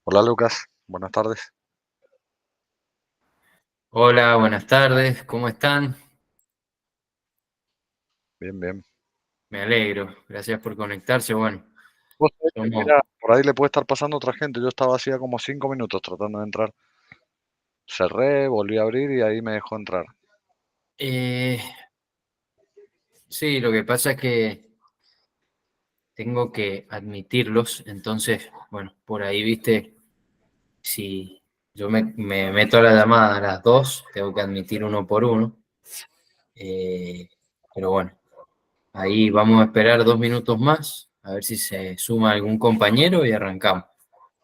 Hola Lucas, buenas tardes. Hola, buenas tardes, ¿cómo están? Bien, bien. Me alegro, gracias por conectarse. Bueno, Vos sabés que, somos, mira, por ahí le puede estar pasando a otra gente. Yo estaba hacía como 5 minutos tratando de entrar. Cerré, volví a abrir y ahí me dejó entrar. eh, sí, lo que pasa es que tengo que admitirlos, entonces, bueno, por ahí, viste, si yo me meto a la llamada a las 2, tengo que admitir uno por uno, eh, pero bueno, ahí vamos a esperar 2 minutos más, a ver si se suma algún compañero y arrancamos.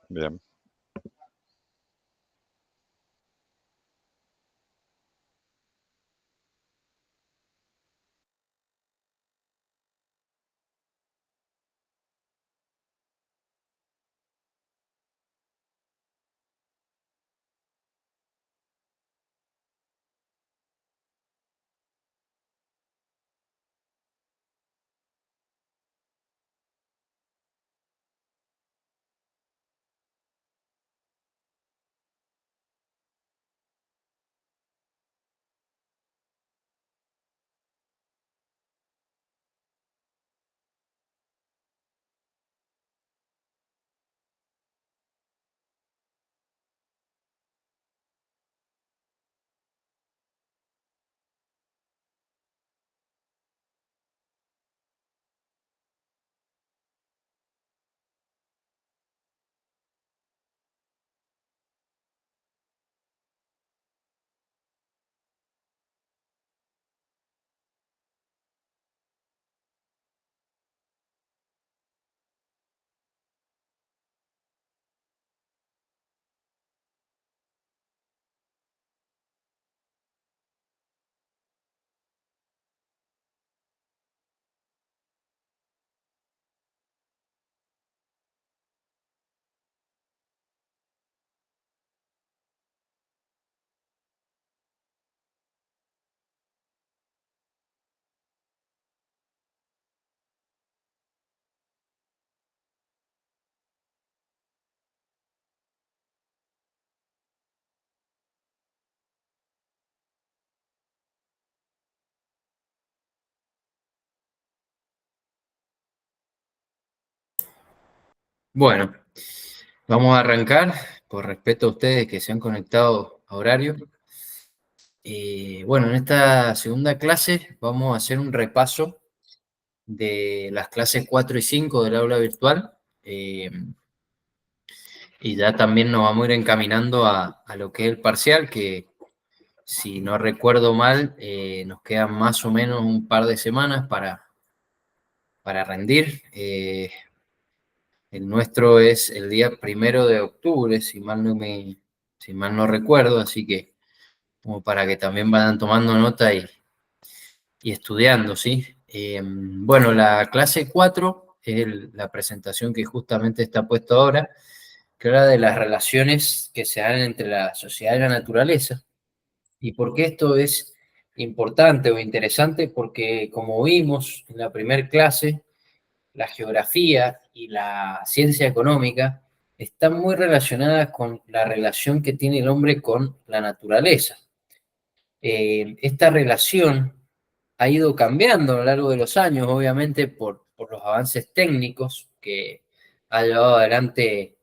Bien. Bueno, vamos a arrancar, por respeto a ustedes que se han conectado a horario. Bueno, en esta segunda clase vamos a hacer un repaso de las clases 4 y 5 del aula virtual, y ya también nos vamos a ir encaminando a lo que es el parcial, que si no recuerdo mal, nos quedan más o menos un par de semanas para rendir. El nuestro es el día 1 de octubre, si mal no recuerdo, así que como para que también vayan tomando nota y estudiando, ¿sí? Bueno, la clase 4 es la presentación que justamente está puesta ahora, que habla de las relaciones que se dan entre la sociedad y la naturaleza. ¿Y por qué esto es importante o interesante? Porque como vimos en la primera clase, la geografía y la ciencia económica están muy relacionadas con la relación que tiene el hombre con la naturaleza. Esta relación ha ido cambiando a lo largo de los años, obviamente por los avances técnicos que ha llevado adelante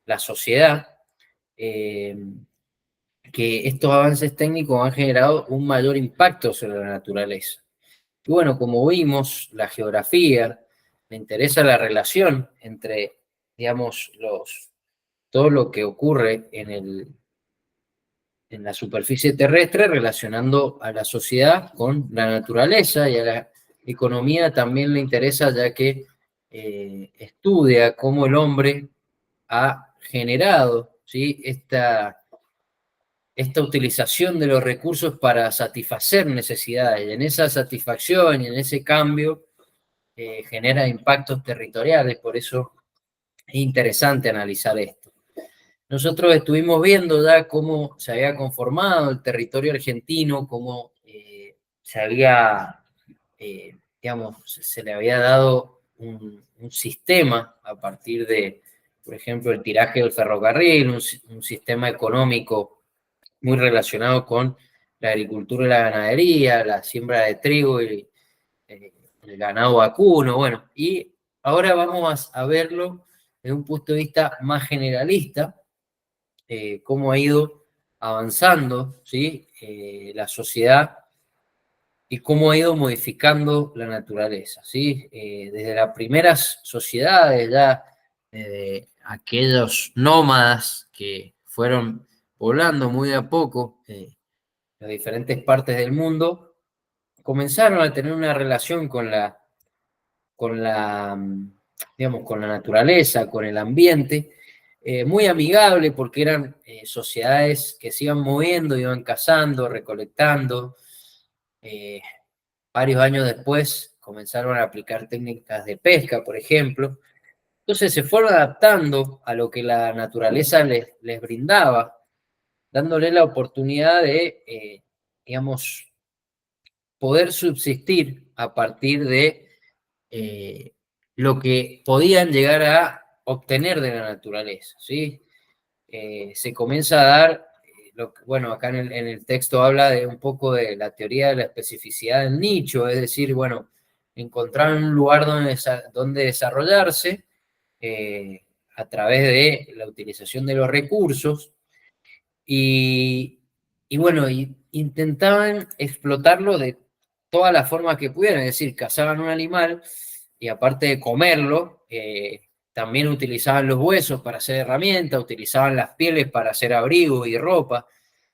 la sociedad, eh, que estos avances técnicos han generado un mayor impacto sobre la naturaleza. Y bueno, como vimos, la geografía, me interesa la relación entre, digamos, todo lo que ocurre en la superficie terrestre, relacionando a la sociedad con la naturaleza, y a la economía también le interesa, ya que estudia cómo el hombre ha generado, ¿sí?, esta utilización de los recursos para satisfacer necesidades. Y en esa satisfacción y en ese cambio genera impactos territoriales. Por eso es interesante analizar esto. Nosotros estuvimos viendo ya cómo se había conformado el territorio argentino, cómo se había, digamos, se le había dado un sistema a partir de, por ejemplo, el tiraje del ferrocarril, un sistema económico muy relacionado con la agricultura y la ganadería, la siembra de trigo y el ganado vacuno. Bueno, y ahora vamos a verlo desde un punto de vista más generalista, cómo ha ido avanzando, ¿sí?, la sociedad, y cómo ha ido modificando la naturaleza, ¿sí? Desde las primeras sociedades, ya aquellos nómadas que fueron poblando muy de a poco las diferentes partes del mundo, comenzaron a tener una relación digamos, con la naturaleza, con el ambiente, muy amigable, porque eran sociedades que se iban moviendo, iban cazando, recolectando. Varios años después comenzaron a aplicar técnicas de pesca, por ejemplo. Entonces se fueron adaptando a lo que la naturaleza les brindaba, dándole la oportunidad de, digamos, poder subsistir a partir de lo que podían llegar a obtener de la naturaleza, ¿sí? Se comienza a dar, bueno, acá en el texto habla de un poco de la teoría de la especificidad del nicho, es decir, bueno, encontrar un lugar donde desarrollarse a través de la utilización de los recursos, y, bueno, intentaban explotarlo de todas las formas que pudieran, es decir, cazaban un animal y aparte de comerlo, también utilizaban los huesos para hacer herramientas, utilizaban las pieles para hacer abrigos y ropa.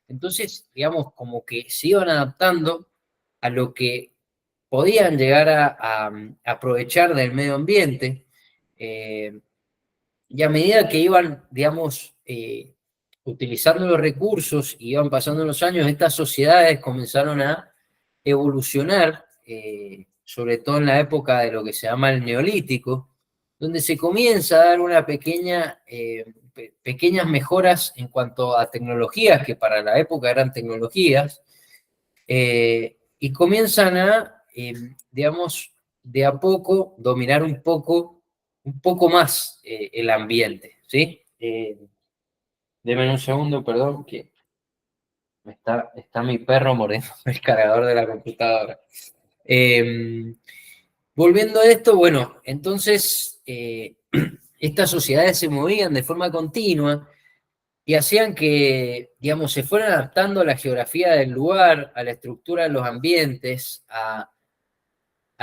Entonces, digamos, como que se iban adaptando a lo que podían llegar a aprovechar del medio ambiente, y a medida que iban, digamos, utilizando los recursos y iban pasando los años, estas sociedades comenzaron a evolucionar, sobre todo en la época de lo que se llama el Neolítico, donde se comienza a dar una pequeñas mejoras en cuanto a tecnologías, que para la época eran tecnologías, y comienzan a, digamos, de a poco dominar un poco más el ambiente, ¿sí? Deme un segundo, perdón, que está mi perro mordiendo el cargador de la computadora. Volviendo a esto, bueno, entonces estas sociedades se movían de forma continua y hacían que, digamos, se fueran adaptando a la geografía del lugar, a la estructura de los ambientes, a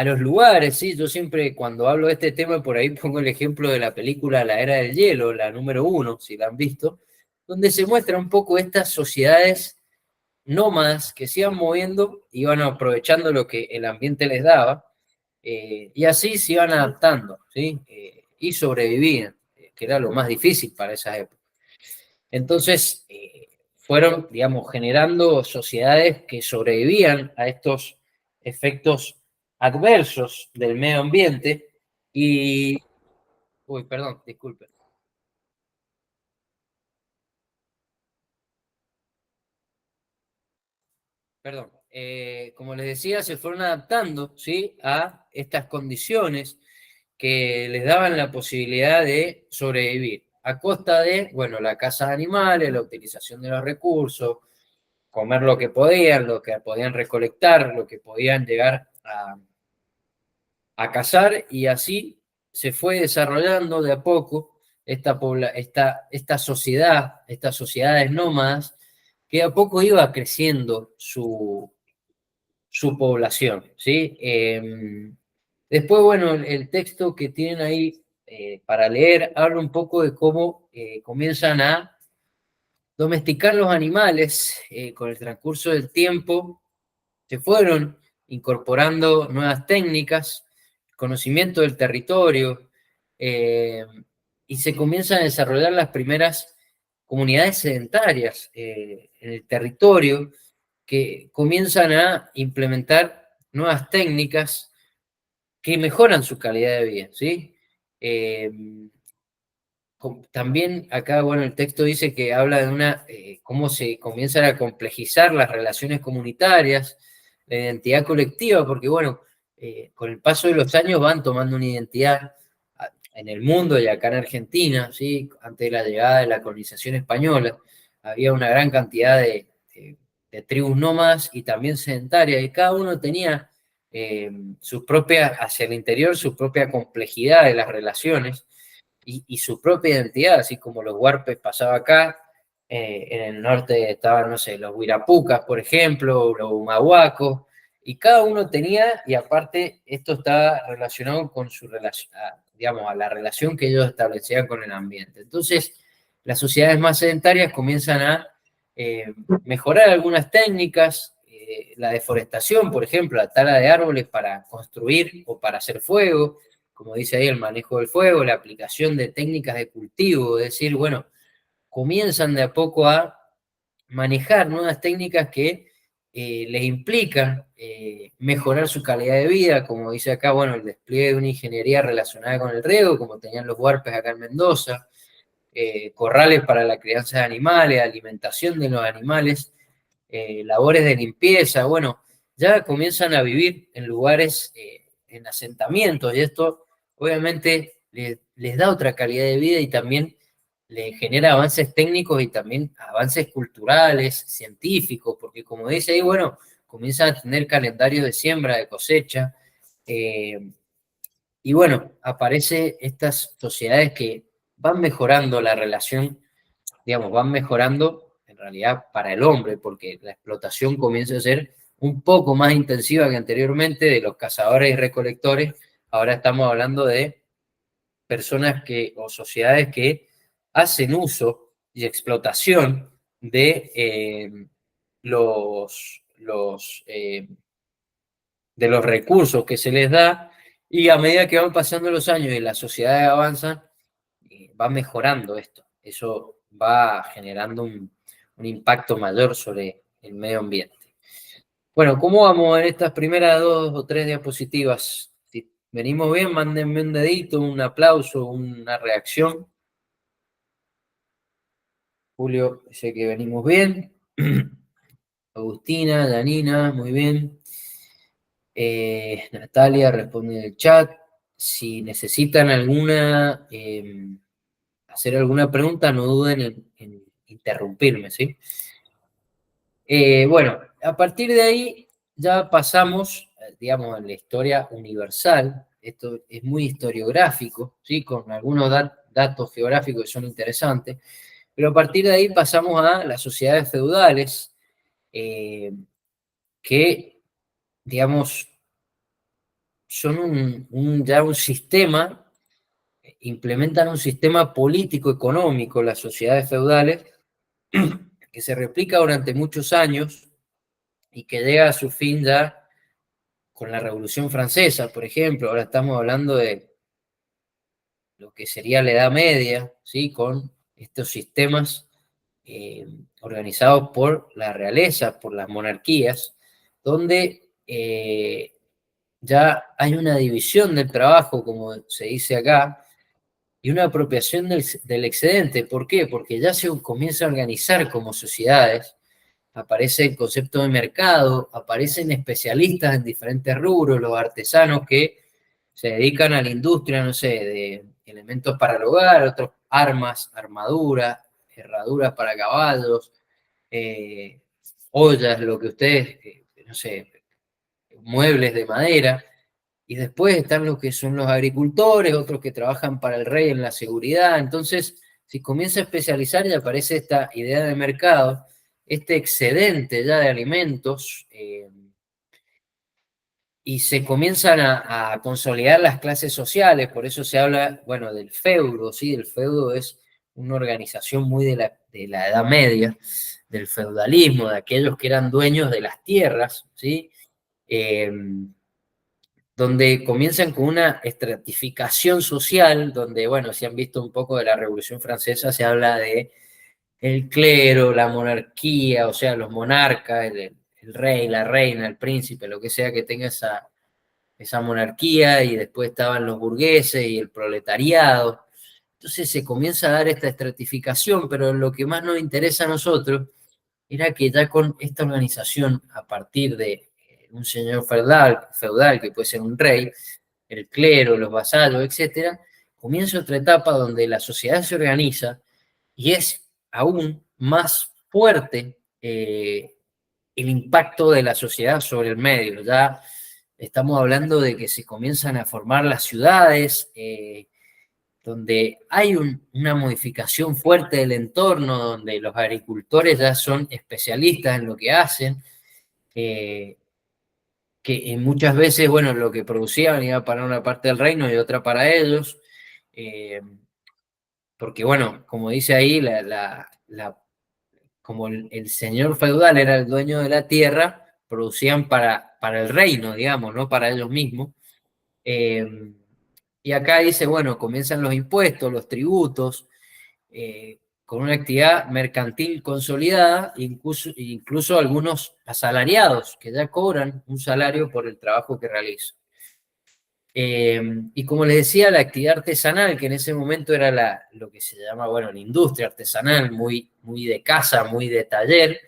los lugares, ¿sí? Yo siempre cuando hablo de este tema por ahí pongo el ejemplo de la película La Era del Hielo, la número 1, si la han visto, donde se muestra un poco estas sociedades nómadas que se iban moviendo, iban aprovechando lo que el ambiente les daba, y así se iban adaptando, ¿sí? Y sobrevivían, que era lo más difícil para esa época. Entonces, fueron, digamos, generando sociedades que sobrevivían a estos efectos adversos del medio ambiente y... Uy, perdón, disculpen. Perdón. Como les decía, se fueron adaptando, ¿sí?, a estas condiciones que les daban la posibilidad de sobrevivir a costa de, bueno, la caza de animales, la utilización de los recursos, comer lo que podían recolectar, lo que podían llegar a cazar, y así se fue desarrollando de a poco esta sociedad, estas sociedades nómadas, que de a poco iba creciendo su población, ¿sí? Después, bueno, el texto que tienen ahí para leer, habla un poco de cómo comienzan a domesticar los animales con el transcurso del tiempo. Se fueron incorporando nuevas técnicas, conocimiento del territorio, eh, y se comienzan a desarrollar las primeras comunidades sedentarias en el territorio que comienzan a implementar nuevas técnicas que mejoran su calidad de vida, ¿sí? Eh, También acá, bueno, el texto dice que habla de cómo se comienzan a complejizar las relaciones comunitarias, la identidad colectiva, porque bueno, con el paso de los años van tomando una identidad en el mundo y acá en Argentina, ¿sí? Antes de la llegada de la colonización española, había una gran cantidad de tribus nómadas y también sedentarias, y cada uno tenía sus propias, hacia el interior, su propia complejidad de las relaciones y su propia identidad, así como los huarpes pasaba acá, en el norte estaban, no sé, los huirapucas, por ejemplo, los humahuacos, y cada uno tenía, y aparte esto estaba relacionado con su relación, digamos, a la relación que ellos establecían con el ambiente. Entonces, las sociedades más sedentarias comienzan a mejorar algunas técnicas, la deforestación, por ejemplo, la tala de árboles para construir o para hacer fuego, como dice ahí, el manejo del fuego, la aplicación de técnicas de cultivo, es decir, bueno, comienzan de a poco a manejar nuevas técnicas que les implican mejorar su calidad de vida, como dice acá, bueno, el despliegue de una ingeniería relacionada con el riego, como tenían los huarpes acá en Mendoza, corrales para la crianza de animales, alimentación de los animales, labores de limpieza, bueno, ya comienzan a vivir en lugares, en asentamientos, y esto obviamente les da otra calidad de vida y también le genera avances técnicos y también avances culturales, científicos, porque como dice ahí, bueno, comienzan a tener calendarios de siembra, de cosecha, y bueno, aparecen estas sociedades que van mejorando la relación, digamos, van mejorando en realidad para el hombre, porque la explotación comienza a ser un poco más intensiva que anteriormente de los cazadores y recolectores. Ahora estamos hablando de personas o sociedades que hacen uso y explotación de de los recursos que se les da, y a medida que van pasando los años y las sociedades avanzan, va mejorando esto. Eso va generando un impacto mayor sobre el medio ambiente. Bueno, ¿cómo vamos en estas primeras 2 o 3 diapositivas? Si venimos bien, mándenme un dedito, un aplauso, una reacción. Julio dice que venimos bien. Agustina, Danina, muy bien. Natalia responde en el chat. Si necesitan hacer alguna pregunta, no duden en interrumpirme, ¿sí? Bueno, a partir de ahí ya pasamos, digamos, a la historia universal. Esto es muy historiográfico, ¿sí? Con algunos datos geográficos que son interesantes, pero a partir de ahí pasamos a las sociedades feudales, que, digamos, son ya un sistema, implementan un sistema político-económico, las sociedades feudales, que se replica durante muchos años y que llega a su fin ya con la Revolución Francesa, por ejemplo. Ahora estamos hablando de lo que sería la Edad Media, ¿sí? Con estos sistemas organizados por la realeza, por las monarquías, donde ya hay una división del trabajo, como se dice acá, y una apropiación del excedente. ¿Por qué? Porque ya se comienza a organizar como sociedades, aparece el concepto de mercado, aparecen especialistas en diferentes rubros, los artesanos que se dedican a la industria, no sé, de elementos para el hogar, otros armas, armaduras, herraduras para caballos, eh, ollas, lo que ustedes, no sé, muebles de madera. Y después están los que son los agricultores, otros que trabajan para el rey en la seguridad. Entonces, si comienza a especializar, ya aparece esta idea de mercado, este excedente ya de alimentos, y se comienzan a consolidar las clases sociales, por eso se habla, bueno, del feudo, ¿sí? El feudo es una organización muy de la Edad Media, del feudalismo, de aquellos que eran dueños de las tierras, ¿sí? Eh, donde comienzan con una estratificación social, donde, bueno, si han visto un poco de la Revolución Francesa, se habla de el clero, la monarquía, o sea, los monarcas, el rey, la reina, el príncipe, lo que sea que tenga esa monarquía, y después estaban los burgueses y el proletariado. Entonces se comienza a dar esta estratificación, pero lo que más nos interesa a nosotros era que ya con esta organización, a partir de un señor feudal, que puede ser un rey, el clero, los vasallos, etcétera, comienza otra etapa donde la sociedad se organiza y es aún más fuerte el impacto de la sociedad sobre el medio. Ya estamos hablando de que se comienzan a formar las ciudades, donde hay una modificación fuerte del entorno, donde los agricultores ya son especialistas en lo que hacen, eh, que muchas veces, bueno, lo que producían iba para una parte del reino y otra para ellos, eh, porque, bueno, como dice ahí, como el señor feudal era el dueño de la tierra, producían para el reino, digamos, no para ellos mismos. Eh, y acá dice, bueno, comienzan los impuestos, los tributos, con una actividad mercantil consolidada, incluso algunos asalariados que ya cobran un salario por el trabajo que realizan. Y como les decía, la actividad artesanal, que en ese momento era lo que se llama, bueno, la industria artesanal, muy, muy de casa, muy de taller.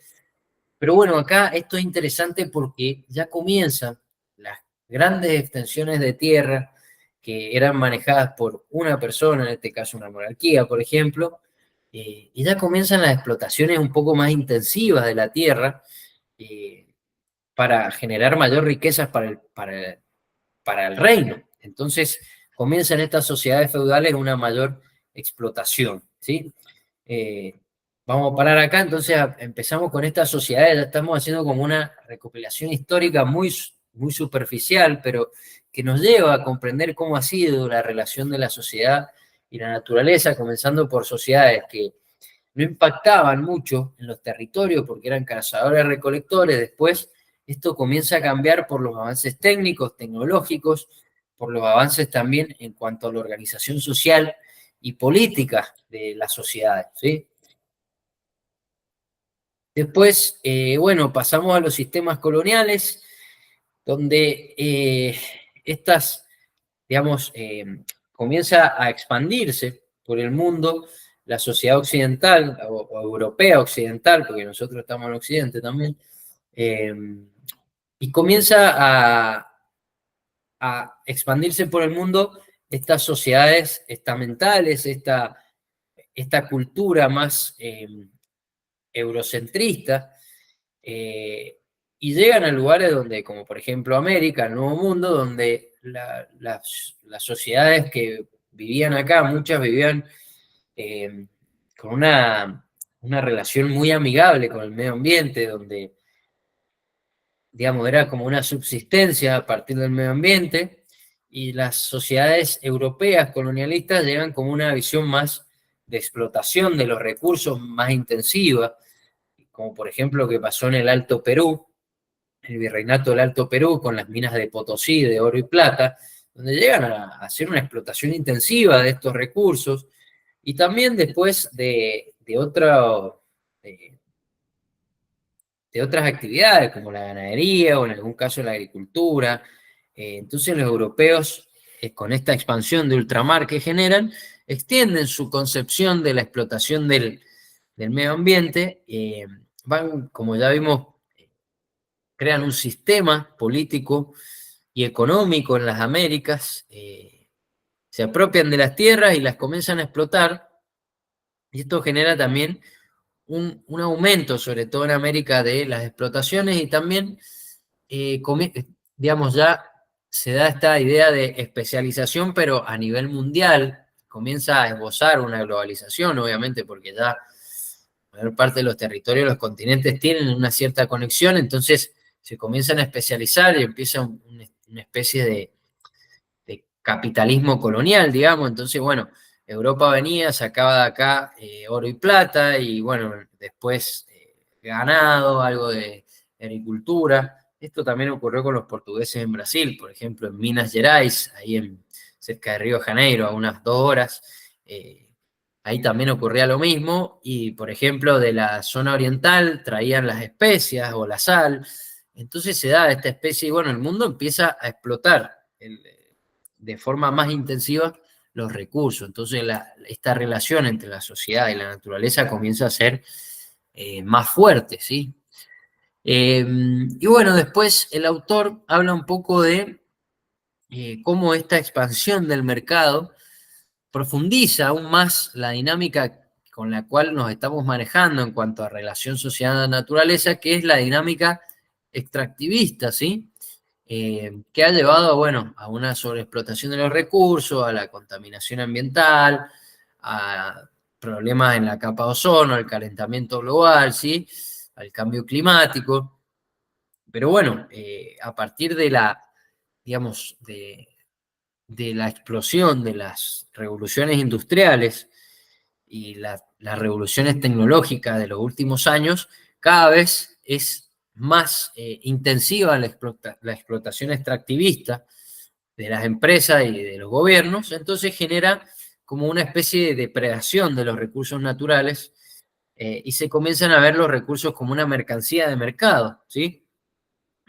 Pero bueno, acá esto es interesante porque ya comienzan las grandes extensiones de tierra que eran manejadas por una persona, en este caso una monarquía, por ejemplo, y ya comienzan las explotaciones un poco más intensivas de la tierra, eh, para generar mayor riquezas para el reino. Entonces comienzan estas sociedades feudales una mayor explotación, ¿sí? Eh, Vamos a parar acá, entonces empezamos con estas sociedades, ya estamos haciendo como una recopilación histórica muy, muy superficial, pero que nos lleva a comprender cómo ha sido la relación de la sociedad y la naturaleza, comenzando por sociedades que no impactaban mucho en los territorios porque eran cazadores-recolectores. Después esto comienza a cambiar por los avances técnicos, tecnológicos, por los avances también en cuanto a la organización social y política de las sociedades, ¿sí? Después, bueno, pasamos a los sistemas coloniales, donde estas, digamos, comienza a expandirse por el mundo la sociedad occidental o europea occidental, porque nosotros estamos en Occidente también, eh, y comienza a expandirse por el mundo estas sociedades estamentales, esta cultura más eurocentrista, y llegan a lugares donde, como por ejemplo América, el Nuevo Mundo, donde las sociedades que vivían acá, muchas vivían eh, con una relación muy amigable con el medio ambiente, donde, digamos, era como una subsistencia a partir del medio ambiente, y las sociedades europeas colonialistas llegan como una visión más de explotación de los recursos más intensiva, como por ejemplo lo que pasó en el Alto Perú, el virreinato del Alto Perú, con las minas de Potosí, de oro y plata, donde llegan a hacer una explotación intensiva de estos recursos, y también después de, de otras actividades, como la ganadería o en algún caso la agricultura. Entonces los europeos, con esta expansión de ultramar que generan, extienden su concepción de la explotación del medio ambiente, van, como ya vimos, crean un sistema político y económico en las Américas, se apropian de las tierras y las comienzan a explotar, y esto genera también un aumento, sobre todo en América, de las explotaciones, y también, digamos, ya se da esta idea de especialización, pero a nivel mundial comienza a esbozar una globalización, obviamente, porque ya la mayor parte de los territorios, los continentes tienen una cierta conexión, entonces se comienzan a especializar y empieza una especie de capitalismo colonial, digamos. Entonces, bueno, Europa venía, sacaba de acá oro y plata y bueno, después ganado, algo de agricultura. Esto también ocurrió con los portugueses en Brasil, por ejemplo, en Minas Gerais, cerca de Río de Janeiro, a unas 2 horas. Ahí también ocurría lo mismo y, por ejemplo, de la zona oriental traían las especias o la sal. Entonces se da esta especie y bueno, el mundo empieza a explotar de forma más intensiva los recursos. Entonces esta relación entre la sociedad y la naturaleza comienza a ser más fuerte, ¿sí? Y bueno, después el autor habla un poco de cómo esta expansión del mercado profundiza aún más la dinámica con la cual nos estamos manejando en cuanto a relación sociedad-naturaleza, que es la dinámica extractivista, ¿sí? Que ha llevado, bueno, a una sobreexplotación de los recursos, a la contaminación ambiental, a problemas en la capa de ozono, al calentamiento global, ¿sí? Al cambio climático. Pero bueno, a partir de la, digamos, de la explosión de las revoluciones industriales y las revoluciones tecnológicas de los últimos años, cada vez es más intensiva la explotación extractivista de las empresas y de los gobiernos, entonces genera como una especie de depredación de los recursos naturales y se comienzan a ver los recursos como una mercancía de mercado, ¿sí?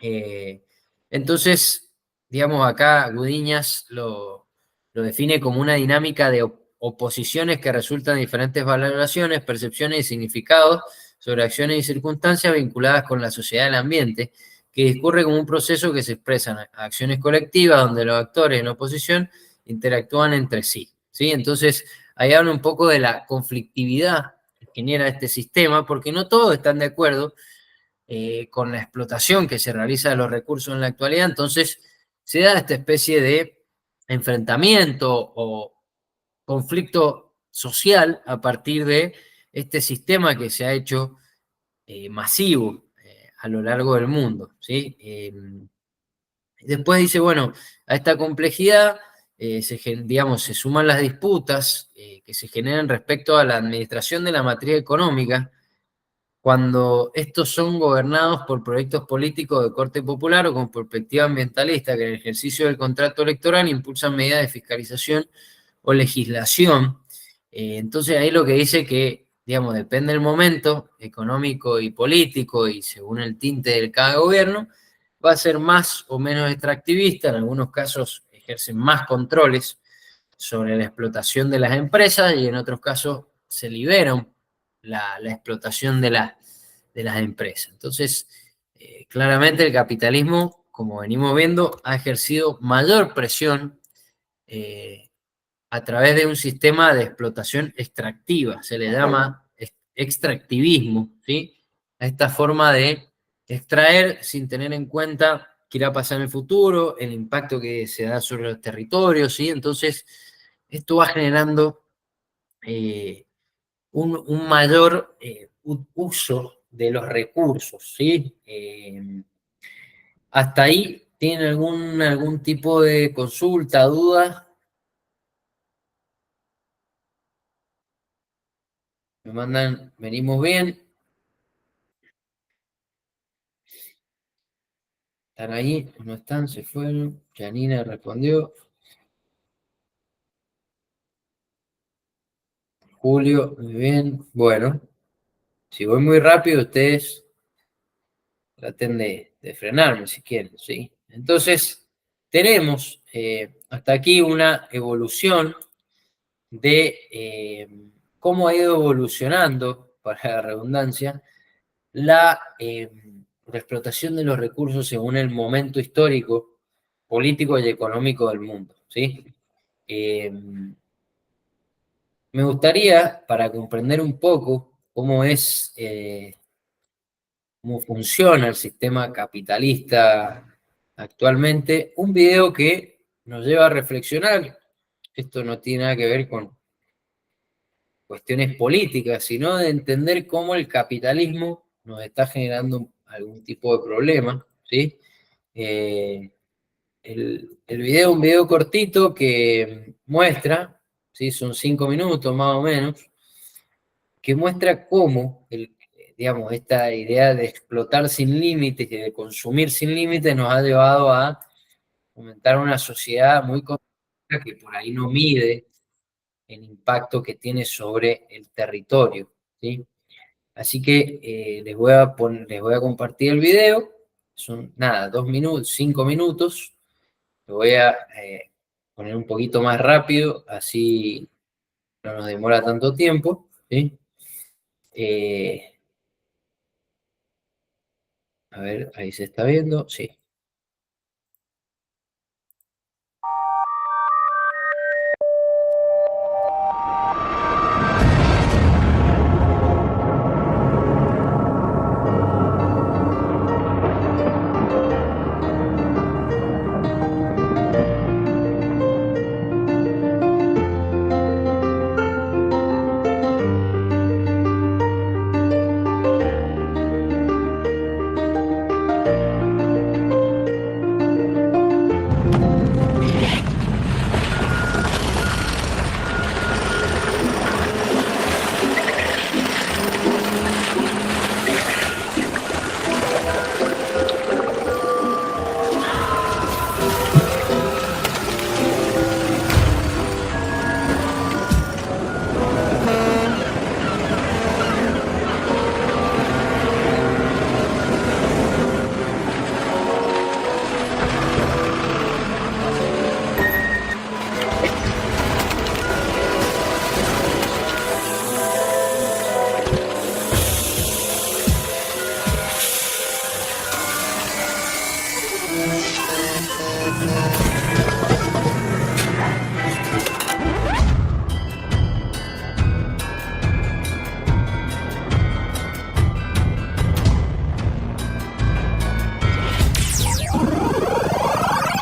Eh, entonces, digamos, acá Gudiñas lo define como una dinámica de oposiciones que resultan de diferentes valoraciones, percepciones y significados sobre acciones y circunstancias vinculadas con la sociedad y el ambiente, que discurre como un proceso que se expresa en acciones colectivas donde los actores en oposición interactúan entre sí, ¿sí? Entonces, ahí habla un poco de la conflictividad que genera este sistema, porque no todos están de acuerdo con la explotación que se realiza de los recursos en la actualidad, entonces se da esta especie de enfrentamiento o conflicto social a partir de este sistema que se ha hecho masivo a lo largo del mundo, ¿sí? Después dice, bueno, a esta complejidad digamos, se suman las disputas que se generan respecto a la administración de la matriz económica, cuando estos son gobernados por proyectos políticos de corte popular o con perspectiva ambientalista, que en el ejercicio del contrato electoral impulsan medidas de fiscalización o legislación. Entonces ahí lo que dice que, digamos, depende del momento económico y político y según el tinte de cada gobierno, va a ser más o menos extractivista, en algunos casos ejercen más controles sobre la explotación de las empresas y en otros casos se liberan la explotación de las empresas. Entonces, claramente el capitalismo, como venimos viendo, ha ejercido mayor presión a través de un sistema de explotación extractiva, se le llama extractivismo, ¿sí? A esta forma de extraer sin tener en cuenta qué irá a pasar en el futuro, el impacto que se da sobre los territorios, ¿sí? Entonces, esto va generando un mayor uso de los recursos, ¿sí? Hasta ahí, ¿tienen algún tipo de consulta, duda? Me mandan, venimos bien, están ahí, no están, se fueron. Janina respondió. Julio, muy bien. Bueno, si voy muy rápido, ustedes traten de frenarme si quieren, ¿sí? Entonces, tenemos hasta aquí una evolución de cómo ha ido evolucionando, para la redundancia, la explotación de los recursos según el momento histórico, político y económico del mundo, ¿sí? Eh, Me gustaría, para comprender un poco cómo funciona el sistema capitalista actualmente, un video que nos lleva a reflexionar. Esto no tiene nada que ver con cuestiones políticas, sino de entender cómo el capitalismo nos está generando algún tipo de problema, ¿sí? el video, un video cortito que muestra, ¿sí? Son 5 minutos más o menos, que muestra cómo, digamos, esta idea de explotar sin límites y de consumir sin límites nos ha llevado a fomentar una sociedad muy compleja que por ahí no mide el impacto que tiene sobre el territorio, ¿sí? Así que les voy a compartir el video. Son nada, 2 minutos, 5 minutos. Lo voy a poner un poquito más rápido, así no nos demora tanto tiempo, ¿sí? A ver, ahí se está viendo, sí.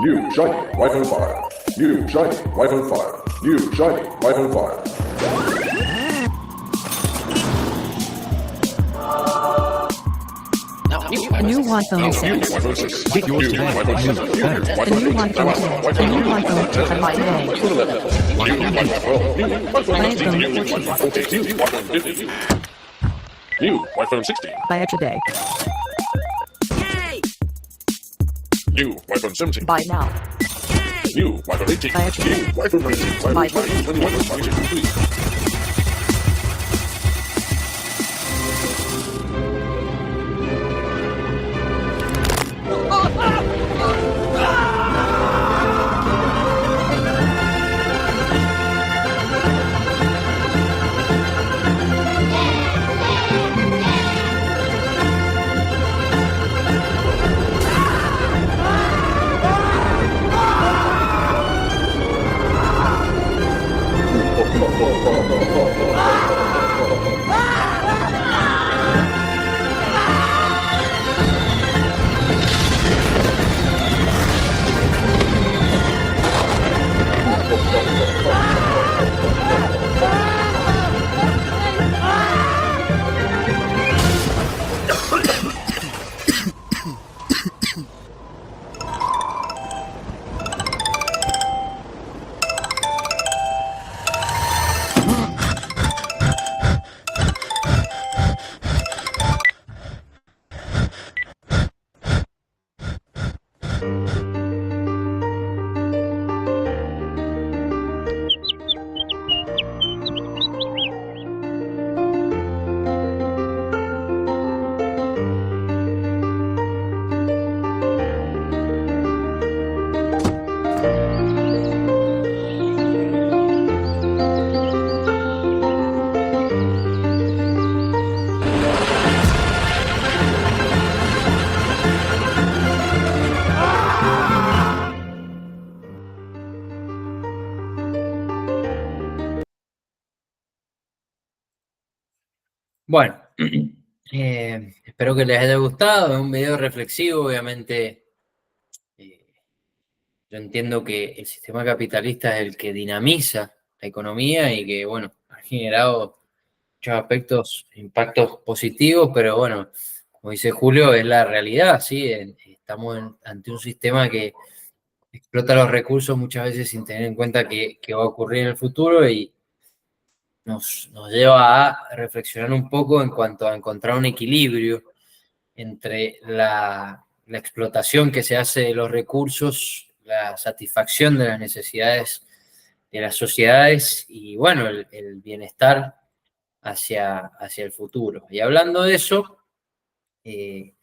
New shiny white on fire. New shiny white on fire. New shiny white on fire. A new iPhone 6. Get yours today. A new iPhone 10. A new iPhone 10 by today. New iPhone 16. By today. New iPhone 17. By now. New iPhone 18. By today. New iPhone 19. By iPhone 20. iPhone 22. Bueno, espero que les haya gustado. Es un video reflexivo, obviamente. Yo entiendo que el sistema capitalista es el que dinamiza la economía y que, bueno, ha generado muchos aspectos, impactos positivos, pero bueno, como dice Julio, es la realidad, ¿sí? Estamos ante un sistema que explota los recursos muchas veces sin tener en cuenta qué va a ocurrir en el futuro y nos lleva a reflexionar un poco en cuanto a encontrar un equilibrio entre la explotación que se hace de los recursos, la satisfacción de las necesidades de las sociedades y, bueno, el bienestar hacia el futuro. Y hablando de eso, el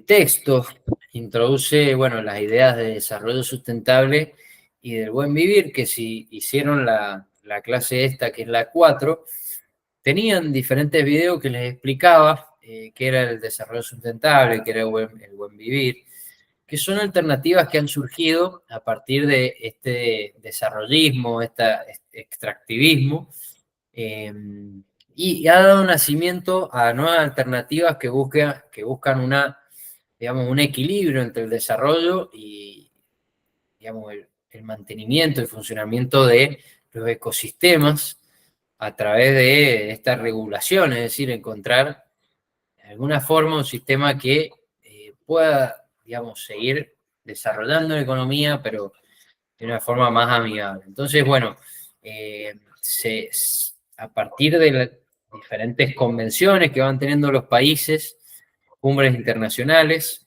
texto introduce, bueno, las ideas de desarrollo sustentable y del buen vivir, que si hicieron la clase esta, que es la 4, tenían diferentes videos que les explicaba qué era el desarrollo sustentable, qué era el buen vivir, que son alternativas que han surgido a partir de este desarrollismo, este extractivismo, y ha dado nacimiento a nuevas alternativas que buscan digamos, un equilibrio entre el desarrollo y, digamos, el mantenimiento, el funcionamiento de los ecosistemas a través de esta regulación, es decir, encontrar de alguna forma un sistema que pueda, digamos, seguir desarrollando la economía, pero de una forma más amigable. Entonces, bueno, a partir de las diferentes convenciones que van teniendo los países, cumbres internacionales,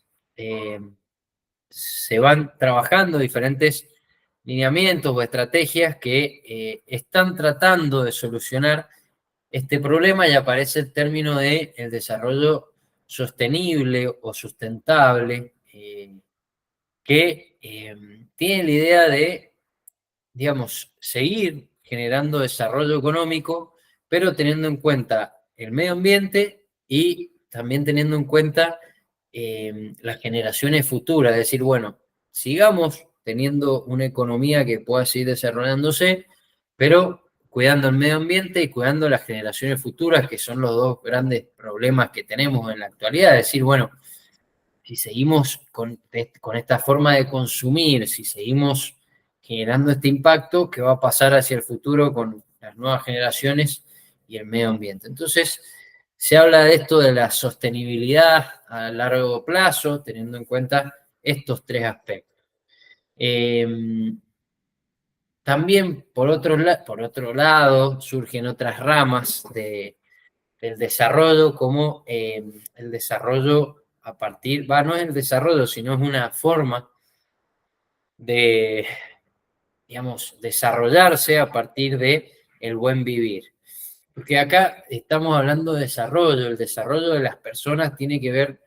se van trabajando diferentes lineamientos o estrategias que están tratando de solucionar este problema y aparece el término de el desarrollo sostenible o sustentable, que tiene la idea de, digamos, seguir generando desarrollo económico, pero teniendo en cuenta el medio ambiente y también teniendo en cuenta las generaciones futuras, es decir, bueno, sigamos teniendo una economía que pueda seguir desarrollándose, pero cuidando el medio ambiente y cuidando las generaciones futuras, que son los dos grandes problemas que tenemos en la actualidad, es decir, bueno, si seguimos con esta forma de consumir, si seguimos generando este impacto, ¿qué va a pasar hacia el futuro con las nuevas generaciones y el medio ambiente? Entonces, se habla de esto de la sostenibilidad a largo plazo, teniendo en cuenta estos tres aspectos. También, por otro lado, surgen otras ramas del desarrollo, como el desarrollo a partir, no es el desarrollo, sino es una forma de, digamos, desarrollarse a partir de el buen vivir. Porque acá estamos hablando de desarrollo, el desarrollo de las personas tiene que ver,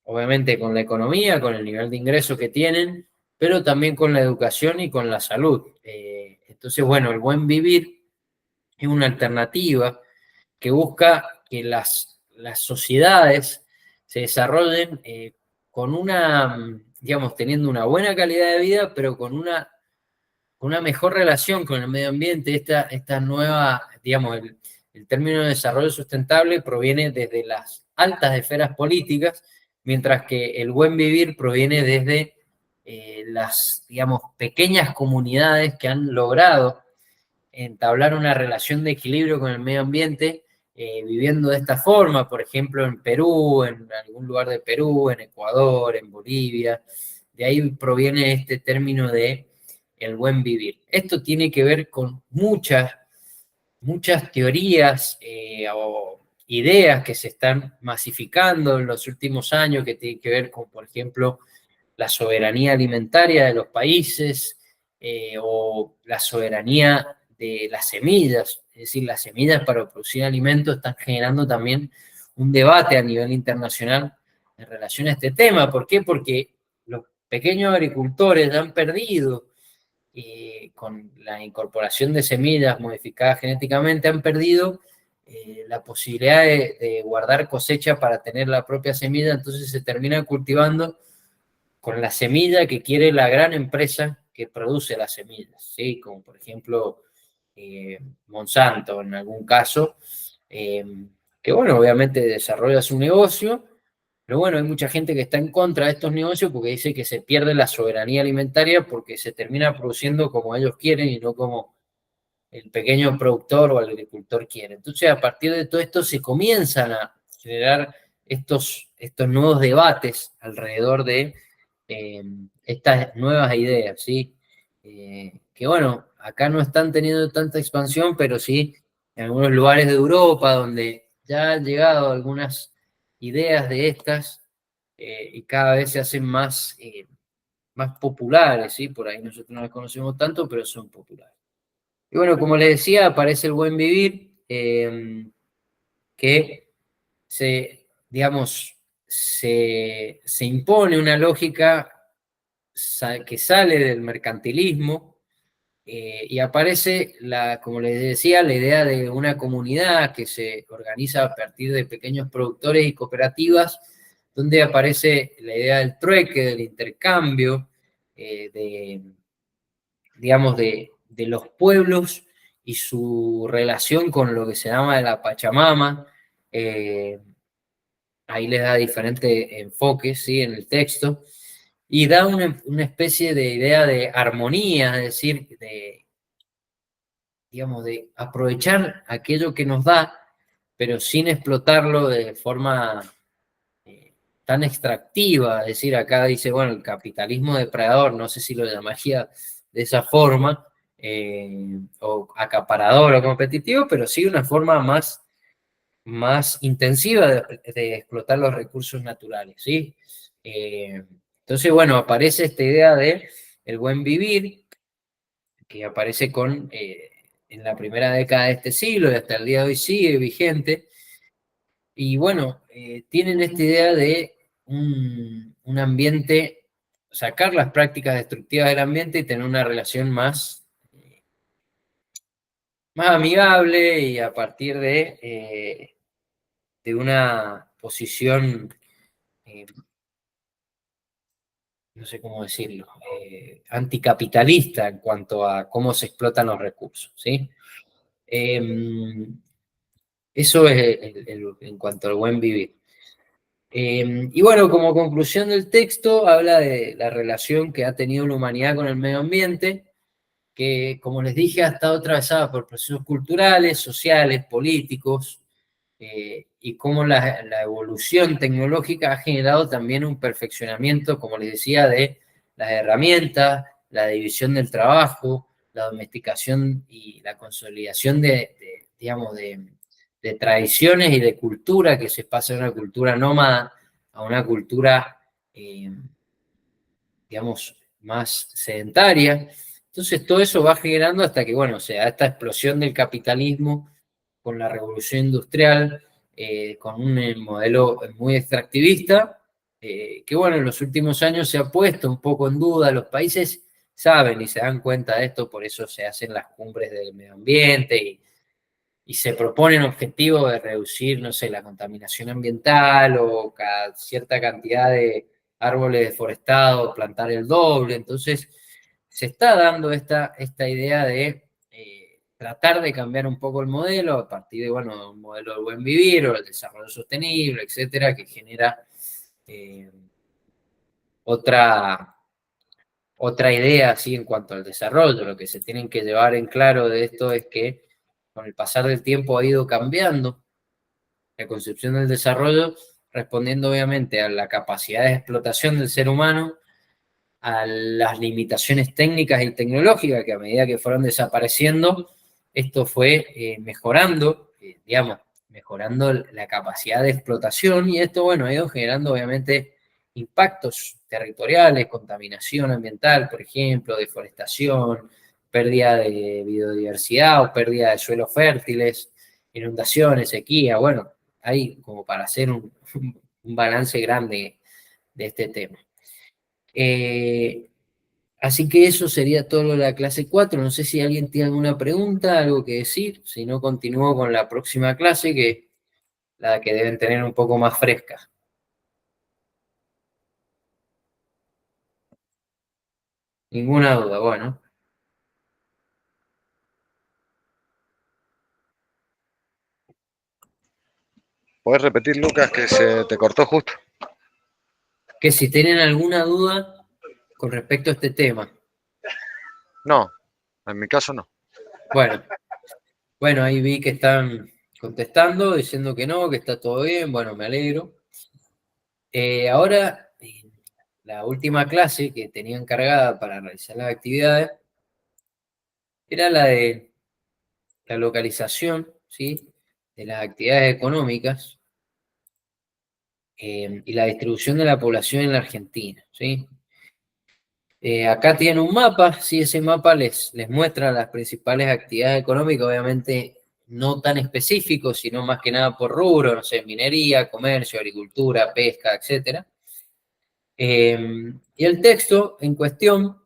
obviamente, con la economía, con el nivel de ingreso que tienen, pero también con la educación y con la salud. Entonces, bueno, el buen vivir es una alternativa que busca que las sociedades se desarrollen con digamos, teniendo una buena calidad de vida, pero con una mejor relación con el medio ambiente. Esta nueva, digamos, el término de desarrollo sustentable proviene desde las altas esferas políticas, mientras que el buen vivir proviene desde las, digamos, pequeñas comunidades que han logrado entablar una relación de equilibrio con el medio ambiente, viviendo de esta forma, por ejemplo, en Perú, en algún lugar de Perú, en Ecuador, en Bolivia. De ahí proviene este término de el buen vivir. Esto tiene que ver con muchas teorías o ideas que se están masificando en los últimos años, que tienen que ver con, por ejemplo, la soberanía alimentaria de los países o la soberanía de las semillas. Es decir, las semillas para producir alimentos están generando también un debate a nivel internacional en relación a este tema. ¿Por qué? Porque los pequeños agricultores han perdido, con la incorporación de semillas modificadas genéticamente, han perdido la posibilidad de guardar cosecha para tener la propia semilla, entonces se termina cultivando con la semilla que quiere la gran empresa que produce las semillas, ¿sí? Como por ejemplo Monsanto en algún caso, que bueno, obviamente desarrolla su negocio, pero bueno, hay mucha gente que está en contra de estos negocios porque dice que se pierde la soberanía alimentaria porque se termina produciendo como ellos quieren y no como el pequeño productor o el agricultor quiere. Entonces, a partir de todo esto se comienzan a generar estos nuevos debates alrededor de estas nuevas ideas, ¿sí? Que bueno, acá no están teniendo tanta expansión, pero sí en algunos lugares de Europa donde ya han llegado algunas ideas de estas y cada vez se hacen más populares, ¿sí? Por ahí nosotros no las conocemos tanto, pero son populares. Y bueno, como les decía, aparece el buen vivir, que digamos, se impone una lógica que sale del mercantilismo y aparece, como les decía, la idea de una comunidad que se organiza a partir de pequeños productores y cooperativas, donde aparece la idea del trueque, del intercambio, digamos, de los pueblos y su relación con lo que se llama la Pachamama. Ahí les da diferentes enfoques, ¿sí? En el texto, y da una especie de idea de armonía, es decir, digamos, de aprovechar aquello que nos da, pero sin explotarlo de forma tan extractiva. Es decir, acá dice, bueno, el capitalismo depredador, no sé si lo llamaría de esa forma, o acaparador o competitivo, pero sí una forma más intensiva de explotar los recursos naturales, ¿sí? Entonces, bueno, aparece esta idea de el buen vivir, que aparece en la primera década de este siglo y hasta el día de hoy sigue vigente. Y bueno, tienen esta idea de un ambiente, sacar las prácticas destructivas del ambiente y tener una relación más amigable y a partir de una posición, no sé cómo decirlo, anticapitalista en cuanto a cómo se explotan los recursos, ¿sí? Eso es en cuanto al buen vivir. Y bueno, como conclusión del texto, habla de la relación que ha tenido la humanidad con el medio ambiente, que, como les dije, ha estado atravesada por procesos culturales, sociales, políticos, y cómo la evolución tecnológica ha generado también un perfeccionamiento, como les decía, de las herramientas, la división del trabajo, la domesticación y la consolidación digamos, de tradiciones y de cultura que se pasa de una cultura nómada a una cultura, digamos, más sedentaria. Entonces todo eso va generando hasta que, bueno, se da esta explosión del capitalismo con la revolución industrial, con un modelo muy extractivista, que bueno, en los últimos años se ha puesto un poco en duda. Los países saben y se dan cuenta de esto, por eso se hacen las cumbres del medio ambiente y se proponen objetivos de reducir, no sé, la contaminación ambiental o cierta cantidad de árboles deforestados, plantar el doble. Entonces, se está dando esta idea de tratar de cambiar un poco el modelo a partir de, bueno, un modelo de buen vivir o el desarrollo sostenible, etcétera, que genera otra idea así en cuanto al desarrollo. Lo que se tienen que llevar en claro de esto es que con el pasar del tiempo ha ido cambiando la concepción del desarrollo, respondiendo obviamente a la capacidad de explotación del ser humano, a las limitaciones técnicas y tecnológicas que a medida que fueron desapareciendo, esto fue mejorando, digamos, mejorando la capacidad de explotación, y esto, bueno, ha ido generando obviamente impactos territoriales, contaminación ambiental, por ejemplo, deforestación, pérdida de biodiversidad o pérdida de suelos fértiles, inundaciones, sequía. Bueno, hay como para hacer un balance grande de este tema. Así que eso sería todo lo de la clase 4. No sé si alguien tiene alguna pregunta, algo que decir. Si no, continúo con la próxima clase, que la que deben tener un poco más fresca. Ninguna duda, bueno. ¿Puedes repetir, Lucas, que se te cortó justo? Que si tienen alguna duda con respecto a este tema. No, en mi caso no. Bueno, ahí vi que están contestando, diciendo que no, que está todo bien. Bueno, me alegro. Ahora, la última clase que tenía encargada para realizar las actividades era la de la localización, ¿sí?, de las actividades económicas y la distribución de la población en la Argentina, ¿sí? Acá tienen un mapa, sí, ese mapa les muestra las principales actividades económicas, obviamente no tan específicos, sino más que nada por rubro, no sé, minería, comercio, agricultura, pesca, etc. Y el texto en cuestión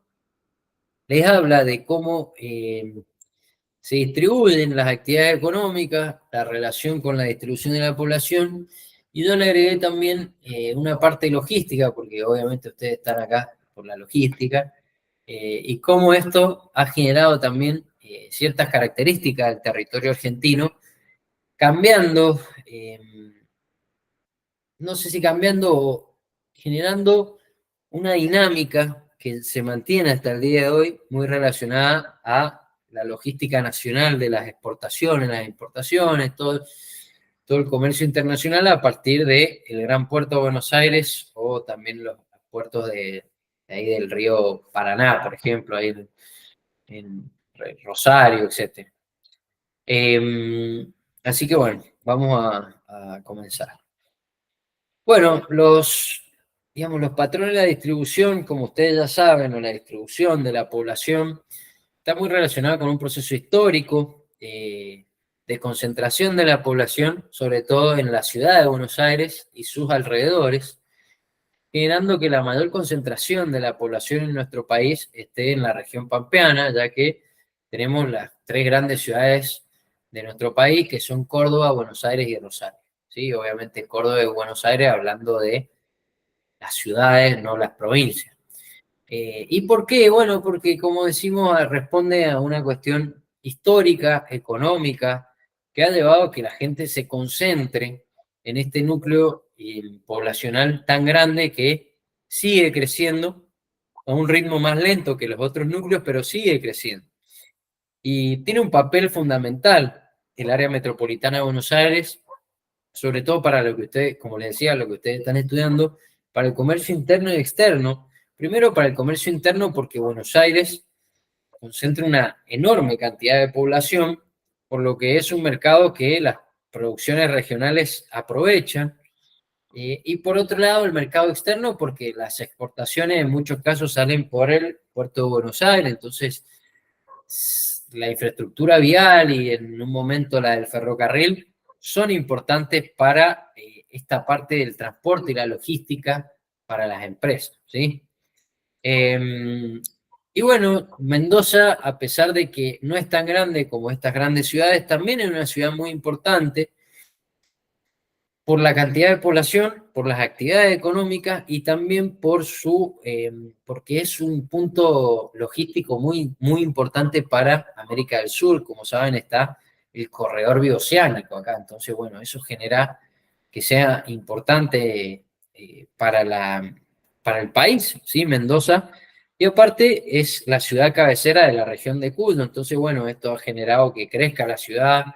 les habla de cómo se distribuyen las actividades económicas, la relación con la distribución de la población, y yo le agregué también una parte logística, porque obviamente ustedes están acá por la logística, y cómo esto ha generado también ciertas características del territorio argentino, cambiando, no sé si cambiando o generando una dinámica que se mantiene hasta el día de hoy, muy relacionada a la logística nacional de las exportaciones, las importaciones, todo el comercio internacional a partir del Gran Puerto de Buenos Aires o también los puertos de ahí del río Paraná, por ejemplo, ahí en Rosario, etc. Así que bueno, vamos a comenzar. Bueno, digamos, los patrones de la distribución, como ustedes ya saben, o la distribución de la población, está muy relacionada con un proceso histórico de concentración de la población, sobre todo en la ciudad de Buenos Aires y sus alrededores, generando que la mayor concentración de la población en nuestro país esté en la región pampeana, ya que tenemos las tres grandes ciudades de nuestro país, que son Córdoba, Buenos Aires y Rosario. ¿Sí? Obviamente Córdoba y Buenos Aires hablando de las ciudades, no las provincias. ¿Y por qué? Bueno, porque como decimos, responde a una cuestión histórica, económica, que ha llevado a que la gente se concentre en este núcleo poblacional tan grande que sigue creciendo a un ritmo más lento que los otros núcleos, pero sigue creciendo. Y tiene un papel fundamental el área metropolitana de Buenos Aires, sobre todo para lo que ustedes, como les decía, lo que ustedes están estudiando, para el comercio interno y externo. Primero para el comercio interno porque Buenos Aires concentra una enorme cantidad de población, por lo que es un mercado que las producciones regionales aprovechan. Y por otro lado, el mercado externo, porque las exportaciones en muchos casos salen por el puerto de Buenos Aires, entonces la infraestructura vial y en un momento la del ferrocarril son importantes para esta parte del transporte y la logística para las empresas, ¿sí? Y bueno, Mendoza, a pesar de que no es tan grande como estas grandes ciudades, también es una ciudad muy importante por la cantidad de población, por las actividades económicas y también por porque es un punto logístico muy, muy importante para América del Sur. Como saben, está el corredor bioceánico acá. Entonces, bueno, eso genera que sea importante para el país, ¿sí? Mendoza. Y aparte es la ciudad cabecera de la región de Cuyo. Entonces, bueno, esto ha generado que crezca la ciudad,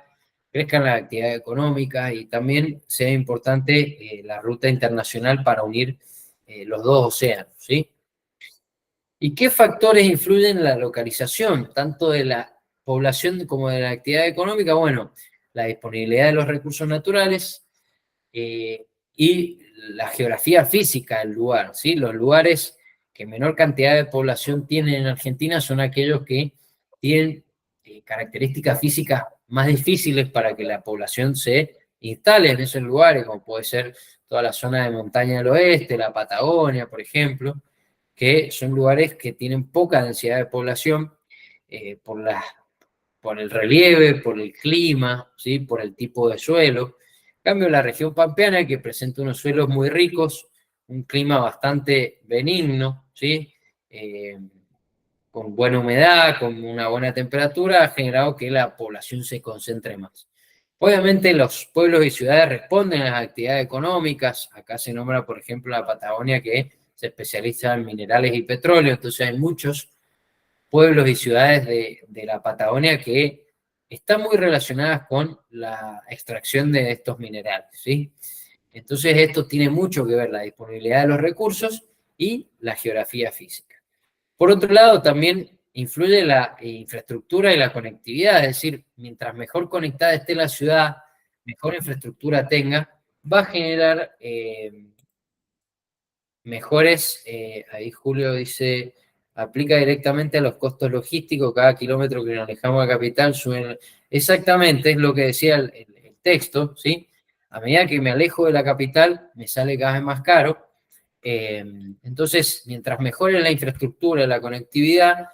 crezcan las actividades económicas y también sea importante la ruta internacional para unir los dos océanos, ¿sí? ¿Y qué factores influyen en la localización, tanto de la población como de la actividad económica? Bueno, la disponibilidad de los recursos naturales y la geografía física del lugar, ¿sí? Los lugares que menor cantidad de población tienen en Argentina son aquellos que tienen características físicas más difíciles para que la población se instale en esos lugares, como puede ser toda la zona de montaña del oeste, la Patagonia, por ejemplo, que son lugares que tienen poca densidad de población por el relieve, por el clima, ¿sí? Por el tipo de suelo. En cambio, la región pampeana, que presenta unos suelos muy ricos, un clima bastante benigno, ¿sí? Con buena humedad, con una buena temperatura, ha generado que la población se concentre más. Obviamente los pueblos y ciudades responden a las actividades económicas. Acá se nombra, por ejemplo, la Patagonia, que se especializa en minerales y petróleo. Entonces hay muchos pueblos y ciudades de la Patagonia que están muy relacionadas con la extracción de estos minerales, ¿sí? Entonces esto tiene mucho que ver, la disponibilidad de los recursos y la geografía física. Por otro lado, también influye la infraestructura y la conectividad, es decir, mientras mejor conectada esté la ciudad, mejor infraestructura tenga, va a generar mejores, ahí Julio dice, aplica directamente a los costos logísticos, cada kilómetro que nos alejamos de la capital suben. Exactamente, es lo que decía el texto, ¿sí? A medida que me alejo de la capital, me sale cada vez más caro. Entonces, mientras mejore la infraestructura, la conectividad,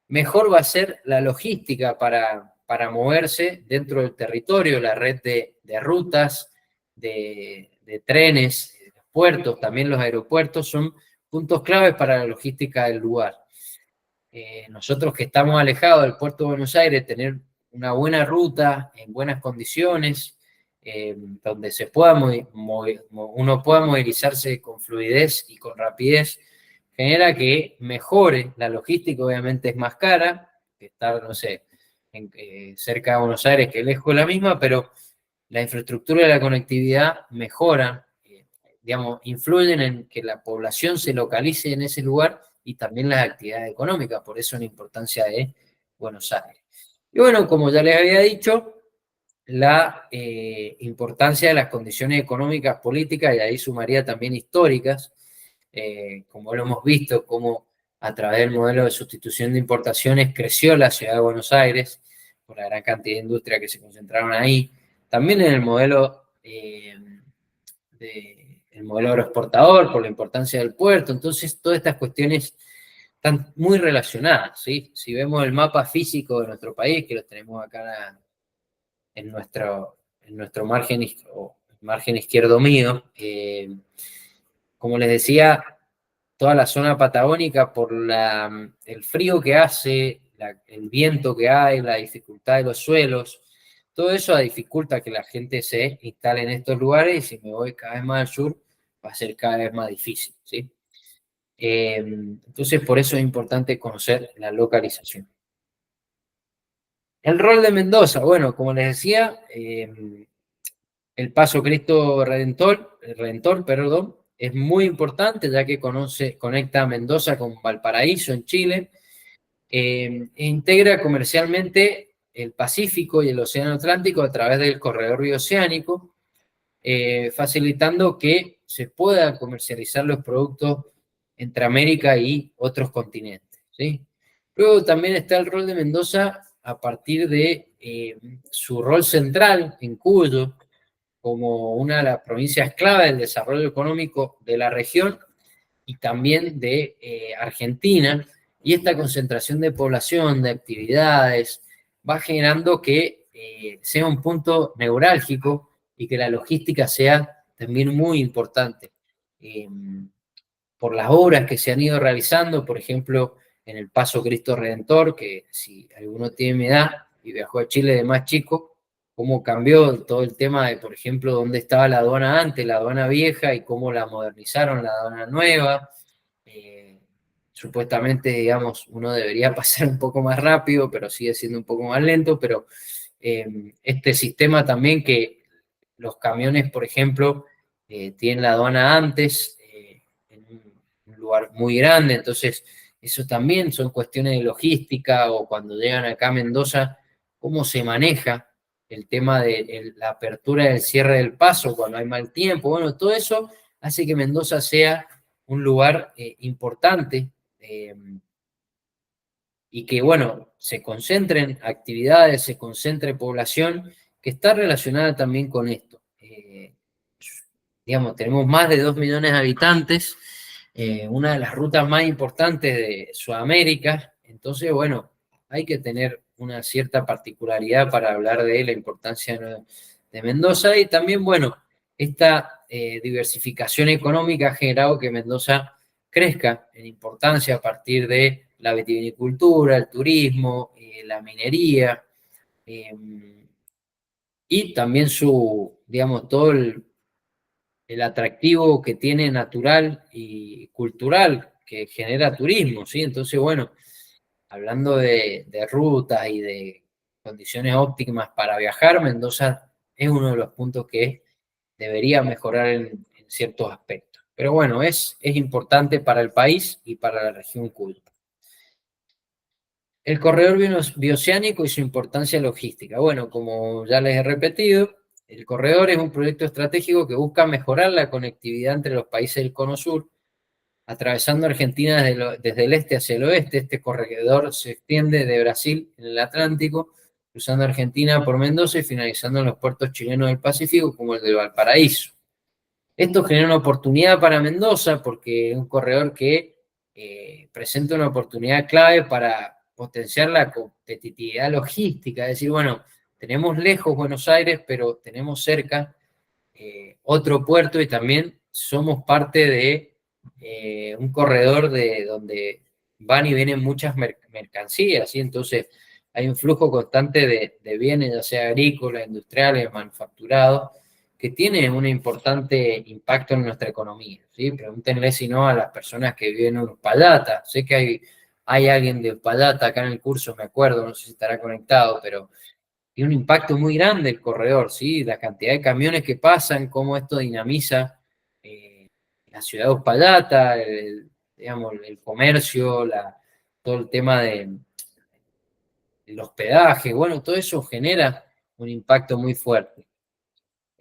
mejor va a ser la logística para moverse dentro del territorio, la red de rutas, de trenes, de puertos, también los aeropuertos son puntos claves para la logística del lugar. Nosotros que estamos alejados del puerto de Buenos Aires, tener una buena ruta en buenas condiciones, donde se pueda uno pueda movilizarse con fluidez y con rapidez, genera que mejore la logística. Obviamente es más cara que estar, no sé, cerca de Buenos Aires, que lejos de la misma, pero la infraestructura y la conectividad mejoran, digamos, influyen en que la población se localice en ese lugar y también las actividades económicas, por eso la importancia de Buenos Aires. Y bueno, como ya les había dicho, la importancia de las condiciones económicas, políticas, y ahí sumaría también históricas, como lo hemos visto, cómo a través del modelo de sustitución de importaciones creció la ciudad de Buenos Aires, por la gran cantidad de industria que se concentraron ahí, también en el modelo el modelo agroexportador, por la importancia del puerto. Entonces, todas estas cuestiones están muy relacionadas, ¿sí? Si vemos el mapa físico de nuestro país, que lo tenemos acá en nuestro margen izquierdo mío, como les decía, toda la zona patagónica, por el frío que hace, el viento que hay, la dificultad de los suelos, todo eso dificulta que la gente se instale en estos lugares, y si me voy cada vez más al sur, va a ser cada vez más difícil, ¿sí? Entonces, por eso es importante conocer la localización. El rol de Mendoza, bueno, como les decía, el Paso Cristo Redentor, perdón, es muy importante, ya que conecta a Mendoza con Valparaíso en Chile, e integra comercialmente el Pacífico y el Océano Atlántico a través del corredor bioceánico, facilitando que se puedan comercializar los productos entre América y otros continentes, ¿sí? Luego también está el rol de Mendoza a partir de su rol central en Cuyo, como una de las provincias clave del desarrollo económico de la región y también de Argentina, y esta concentración de población, de actividades, va generando que sea un punto neurálgico y que la logística sea también muy importante. Por las obras que se han ido realizando, por ejemplo, en el Paso Cristo Redentor, que si alguno tiene mi edad y viajó a Chile de más chico, cómo cambió todo el tema de, por ejemplo, dónde estaba la aduana antes, la aduana vieja, y cómo la modernizaron, la aduana nueva. Supuestamente, digamos, uno debería pasar un poco más rápido, pero sigue siendo un poco más lento, pero este sistema también, que los camiones, por ejemplo, tienen la aduana antes, en un lugar muy grande, entonces eso también son cuestiones de logística, o cuando llegan acá a Mendoza, cómo se maneja el tema de la apertura y el cierre del paso cuando hay mal tiempo. Bueno, todo eso hace que Mendoza sea un lugar importante, y que, bueno, se concentren actividades, se concentre población que está relacionada también con esto. Digamos, tenemos más de 2 millones de habitantes, una de las rutas más importantes de Sudamérica, entonces, bueno, hay que tener una cierta particularidad para hablar de la importancia de Mendoza, y también, bueno, esta diversificación económica ha generado que Mendoza crezca en importancia a partir de la vitivinicultura, el turismo, la minería, y también digamos, todo el atractivo que tiene natural y cultural que genera turismo, ¿sí? Entonces, bueno, hablando de rutas y de condiciones óptimas para viajar, Mendoza es uno de los puntos que debería mejorar en ciertos aspectos. Pero bueno, es importante para el país y para la región Cuyo. El corredor bioceánico y su importancia logística. Bueno, como ya les he repetido, el corredor es un proyecto estratégico que busca mejorar la conectividad entre los países del Cono Sur, atravesando Argentina desde el este hacia el oeste. Este corredor se extiende de Brasil en el Atlántico, cruzando Argentina por Mendoza y finalizando en los puertos chilenos del Pacífico, como el de Valparaíso. Esto genera una oportunidad para Mendoza porque es un corredor que presenta una oportunidad clave para potenciar la competitividad logística. Es decir, bueno, tenemos lejos Buenos Aires, pero tenemos cerca otro puerto y también somos parte de un corredor de donde van y vienen muchas mercancías, ¿sí? Entonces hay un flujo constante de bienes, ya sea agrícolas, industriales, manufacturados, que tiene un importante impacto en nuestra economía, ¿sí? Pregúntenle si no a las personas que viven en Uspallata. Sé que hay alguien de Uspallata acá en el curso, me acuerdo, no sé si estará conectado, pero tiene un impacto muy grande el corredor, ¿sí? La cantidad de camiones que pasan, cómo esto dinamiza la ciudad de Uspallata, digamos, el comercio, todo el tema del hospedaje, bueno, todo eso genera un impacto muy fuerte.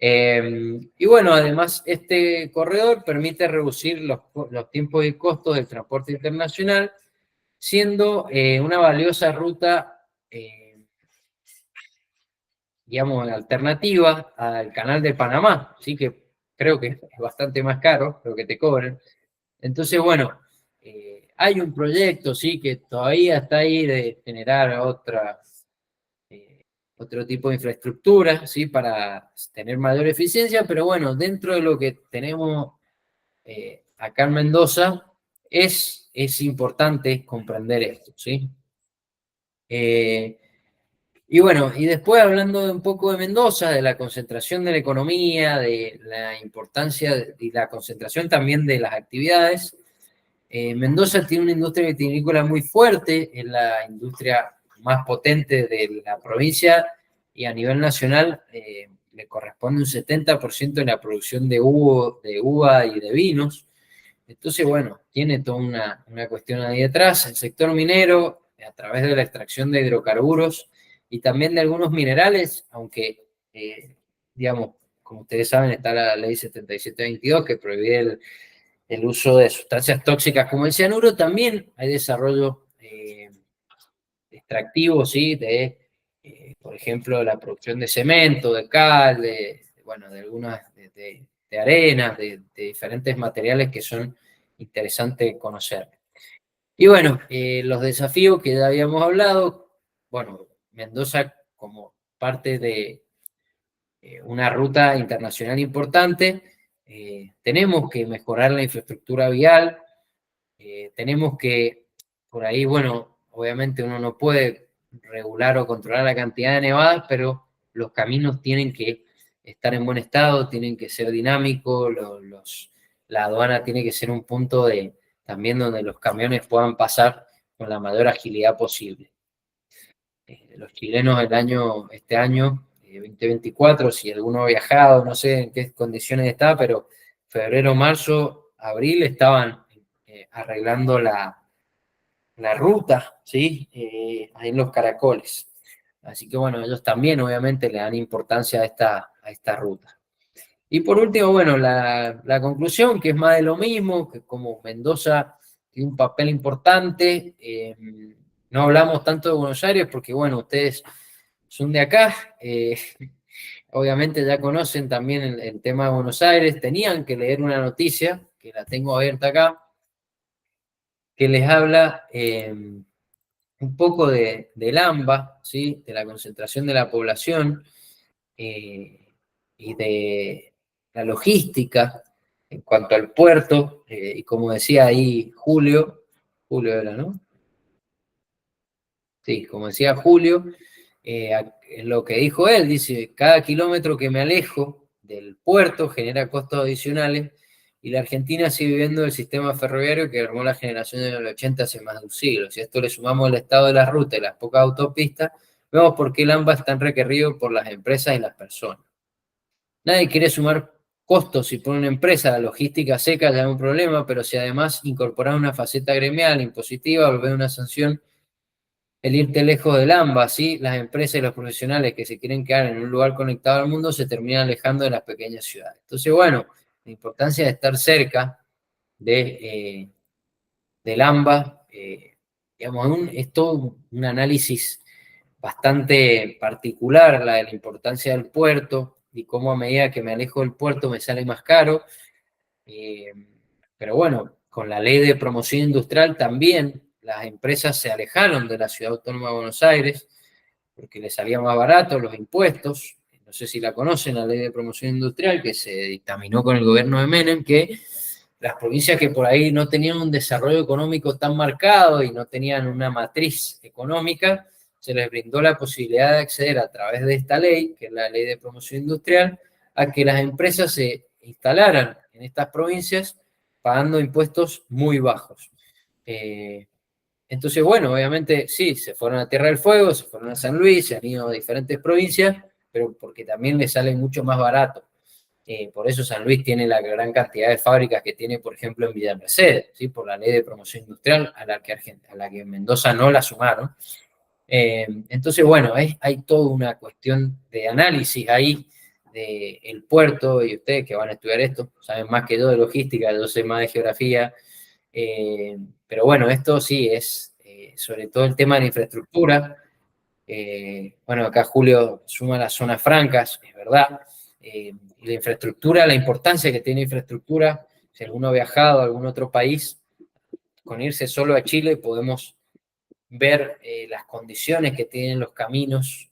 Y bueno, además este corredor permite reducir los tiempos y costos del transporte internacional, siendo una valiosa ruta, digamos, alternativa al canal de Panamá, ¿sí? Que creo que es bastante más caro lo que te cobran. Entonces, bueno, hay un proyecto, sí, que todavía está ahí de generar otro tipo de infraestructura, ¿sí? Para tener mayor eficiencia, pero bueno, dentro de lo que tenemos acá en Mendoza, es importante comprender esto, ¿sí? Y bueno, y después hablando un poco de Mendoza, de la concentración de la economía, de la importancia y la concentración también de las actividades, Mendoza tiene una industria vitivinícola muy fuerte, es la industria más potente de la provincia y a nivel nacional le corresponde un 70% de la producción de uva y de vinos. Entonces, bueno, tiene toda una cuestión ahí detrás. El sector minero, a través de la extracción de hidrocarburos y también de algunos minerales, aunque, digamos, como ustedes saben, está la ley 7722 que prohíbe el uso de sustancias tóxicas como el cianuro. También hay desarrollo extractivo, ¿sí? Por ejemplo, la producción de cemento, de cal, bueno, de algunas, de arenas, de diferentes materiales que son interesantes conocer. Y bueno, los desafíos que ya habíamos hablado, bueno, Mendoza como parte de una ruta internacional importante, tenemos que mejorar la infraestructura vial, tenemos que, por ahí, bueno, obviamente uno no puede regular o controlar la cantidad de nevadas, pero los caminos tienen que estar en buen estado, tienen que ser dinámicos, la aduana tiene que ser un punto también donde los camiones puedan pasar con la mayor agilidad posible. Los chilenos este año, 2024, si alguno ha viajado, no sé en qué condiciones está, pero febrero, marzo, abril estaban arreglando la ruta, ¿sí? Ahí en los Caracoles. Así que bueno, ellos también obviamente le dan importancia a esta ruta. Y por último, bueno, la conclusión, que es más de lo mismo, que como Mendoza tiene un papel importante, no hablamos tanto de Buenos Aires porque, bueno, ustedes son de acá, obviamente ya conocen también el tema de Buenos Aires, tenían que leer una noticia, que la tengo abierta acá, que les habla un poco del AMBA, ¿sí? De la concentración de la población y de la logística en cuanto al puerto, y como decía ahí Julio era, ¿no? Sí, como decía Julio, lo que dijo él, dice, cada kilómetro que me alejo del puerto genera costos adicionales y la Argentina sigue viviendo el sistema ferroviario que armó la generación de los 80 hace más de un siglo. Si a esto le sumamos el estado de la ruta y las pocas autopistas, vemos por qué el AMBA es tan requerido por las empresas y las personas. Nadie quiere sumar costos, si pone una empresa, la logística seca ya es un problema, pero si además incorporas una faceta gremial, impositiva, volver una sanción, el irte lejos del AMBA, ¿sí? Las empresas y los profesionales que se quieren quedar en un lugar conectado al mundo se terminan alejando de las pequeñas ciudades. Entonces, bueno, la importancia de estar cerca del AMBA, digamos, es todo un análisis bastante particular, la de la importancia del puerto y cómo a medida que me alejo del puerto me sale más caro. Pero bueno, con la ley de promoción industrial también las empresas se alejaron de la Ciudad Autónoma de Buenos Aires porque les salía más barato los impuestos. No sé si la conocen, la ley de promoción industrial que se dictaminó con el gobierno de Menem, que las provincias que por ahí no tenían un desarrollo económico tan marcado y no tenían una matriz económica, se les brindó la posibilidad de acceder a través de esta ley, que es la ley de promoción industrial, a que las empresas se instalaran en estas provincias pagando impuestos muy bajos. Entonces, bueno, obviamente sí, se fueron a Tierra del Fuego, se fueron a San Luis, se han ido a diferentes provincias, pero porque también les sale mucho más barato. Por eso San Luis tiene la gran cantidad de fábricas que tiene, por ejemplo, en Villa Mercedes, ¿sí? Por la ley de promoción industrial a la que en Mendoza no la sumaron. Entonces, bueno, hay toda una cuestión de análisis ahí del puerto, y ustedes que van a estudiar esto saben más que yo de logística, yo sé más de geografía, pero bueno, esto sí es sobre todo el tema de la infraestructura. Bueno, acá Julio suma las zonas francas, es verdad. La infraestructura, la importancia que tiene infraestructura, si alguno ha viajado a algún otro país, con irse solo a Chile podemos ver las condiciones que tienen los caminos,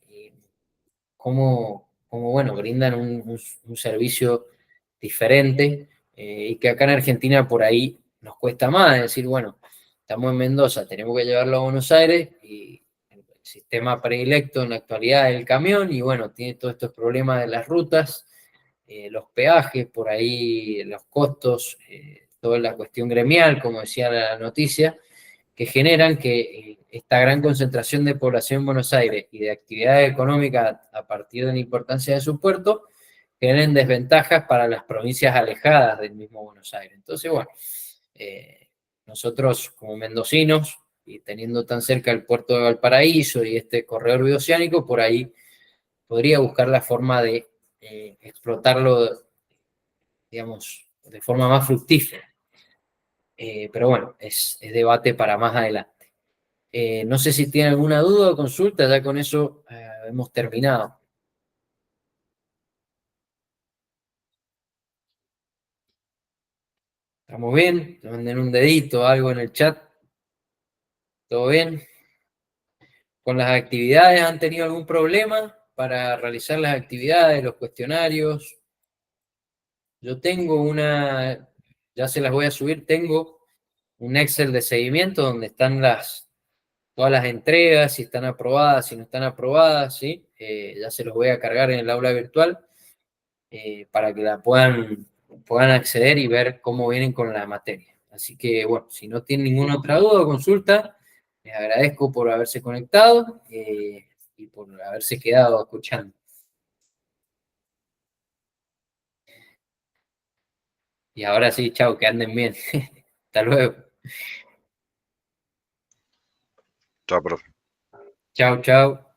cómo, bueno, brindan un servicio diferente, y que acá en Argentina por ahí nos cuesta más, es decir, bueno, estamos en Mendoza, tenemos que llevarlo a Buenos Aires, y el sistema predilecto en la actualidad es el camión, y bueno, tiene todos estos problemas de las rutas, los peajes, por ahí los costos, toda la cuestión gremial, como decía la noticia, que generan que esta gran concentración de población en Buenos Aires y de actividades económicas a partir de la importancia de su puerto, generen desventajas para las provincias alejadas del mismo Buenos Aires. Entonces, bueno, nosotros como mendocinos, y teniendo tan cerca el puerto de Valparaíso y este corredor bioceánico, por ahí podría buscar la forma de explotarlo, digamos, de forma más fructífera. Pero bueno, es debate para más adelante. No sé si tiene alguna duda o consulta, ya con eso hemos terminado. ¿Estamos bien? Manden un dedito, algo en el chat. ¿Todo bien? ¿Con las actividades han tenido algún problema para realizar las actividades, los cuestionarios? Yo tengo ya se las voy a subir, tengo un Excel de seguimiento donde están todas las entregas, si están aprobadas, si no están aprobadas, ¿sí? Ya se los voy a cargar en el aula virtual para que puedan acceder y ver cómo vienen con la materia. Así que, bueno, si no tienen ninguna otra duda o consulta, les agradezco por haberse conectado y por haberse quedado escuchando. Y ahora sí, chao, que anden bien. Hasta luego. Chao, profe. Chao, chao.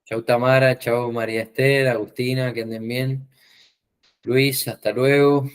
Chau Tamara, chau María Esther, Agustina, que anden bien. Luis, hasta luego.